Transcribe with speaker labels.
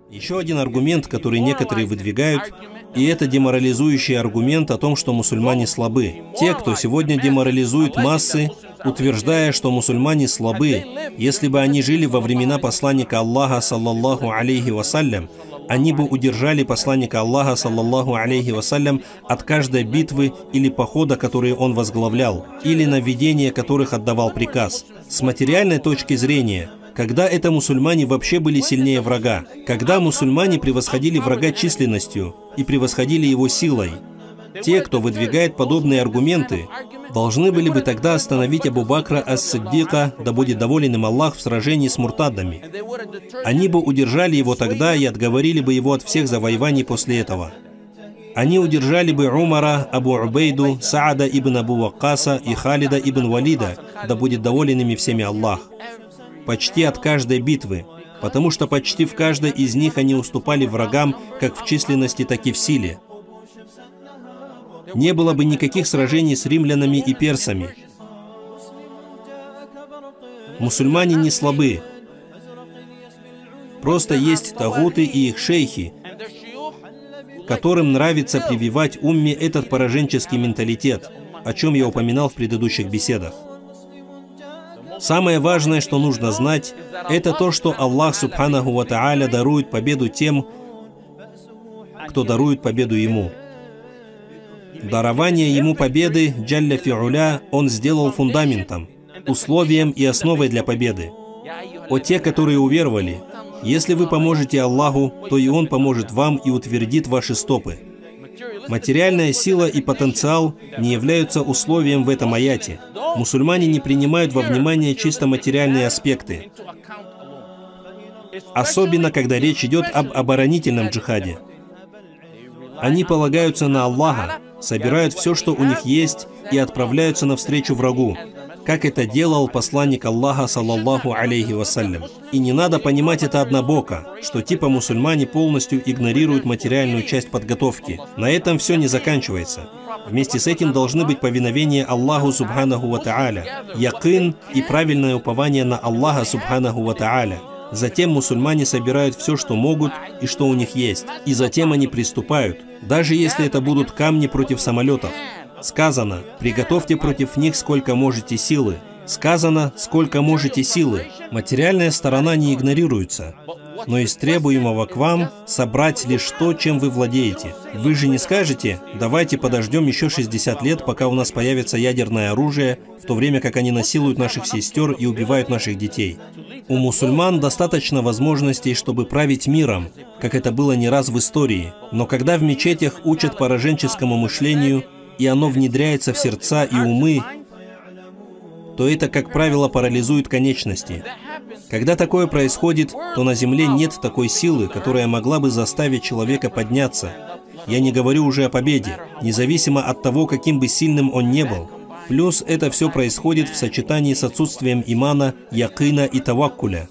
Speaker 1: Еще один аргумент, который некоторые выдвигают, и это деморализующий аргумент о том, что мусульмане слабы. Те, кто сегодня деморализует массы, утверждая, что мусульмане слабы, если бы они жили во времена посланника Аллаха, саллаллаху алейхи вассалям, они бы удержали посланника Аллаха, саллаллаху алейхи вассалям, от каждой битвы или похода, которые он возглавлял, или на ведение которых отдавал приказ. С материальной точки зрения, когда это мусульмане вообще были сильнее врага, когда мусульмане превосходили врага численностью и превосходили его силой. Те, кто выдвигает подобные аргументы, должны были бы тогда остановить Абу Бакра ас-Сиддика, да будет доволен им Аллах, в сражении с муртадами. Они бы удержали его тогда и отговорили бы его от всех завоеваний после этого. Они удержали бы Умара, Абу Убейду, Саада ибн Абу Ваккаса и Халида ибн Валида, да будет доволен ими всеми Аллах. Почти от каждой битвы, потому что почти в каждой из них они уступали врагам как в численности, так и в силе. Не было бы никаких сражений с римлянами и персами. Мусульмане не слабы. Просто есть тагуты и их шейхи, которым нравится прививать умме этот пораженческий менталитет, о чем я упоминал в предыдущих беседах. Самое важное, что нужно знать, это то, что Аллах Субханаху ва Тааля дарует победу тем, кто дарует победу Ему. Дарование Ему победы, Джалля фи'уля, Он сделал фундаментом, условием и основой для победы. О те, которые уверовали, если вы поможете Аллаху, то и Он поможет вам и утвердит ваши стопы. Материальная сила и потенциал не являются условием в этом аяте. Мусульмане не принимают во внимание чисто материальные аспекты. Особенно, когда речь идет об оборонительном джихаде. Они полагаются на Аллаха, собирают все, что у них есть, и отправляются навстречу врагу, как это делал посланник Аллаха, саллаллаху алейхи вассалям. И не надо понимать это однобоко, что типа мусульмане полностью игнорируют материальную часть подготовки. На этом все не заканчивается. Вместе с этим должны быть повиновение Аллаху Субханаху ва Тааля, якин и правильное упование на Аллаха Субханаху ва Тааля. Затем мусульмане собирают все, что могут и что у них есть. И затем они приступают, даже если это будут камни против самолетов. Сказано, приготовьте против них сколько можете силы. Сказано, сколько можете силы. Материальная сторона не игнорируется, но из требуемого к вам собрать лишь то, чем вы владеете. Вы же не скажете, давайте подождем еще 60 лет, пока у нас появится ядерное оружие, в то время как они насилуют наших сестер и убивают наших детей. У мусульман достаточно возможностей, чтобы править миром, как это было не раз в истории. Но когда в мечетях учат пораженческому мышлению, и оно внедряется в сердца и умы, то это, как правило, парализует конечности. Когда такое происходит, то на земле нет такой силы, которая могла бы заставить человека подняться. Я не говорю уже о победе, независимо от того, каким бы сильным он не был. Плюс это все происходит в сочетании с отсутствием имана, якина и таваккуля.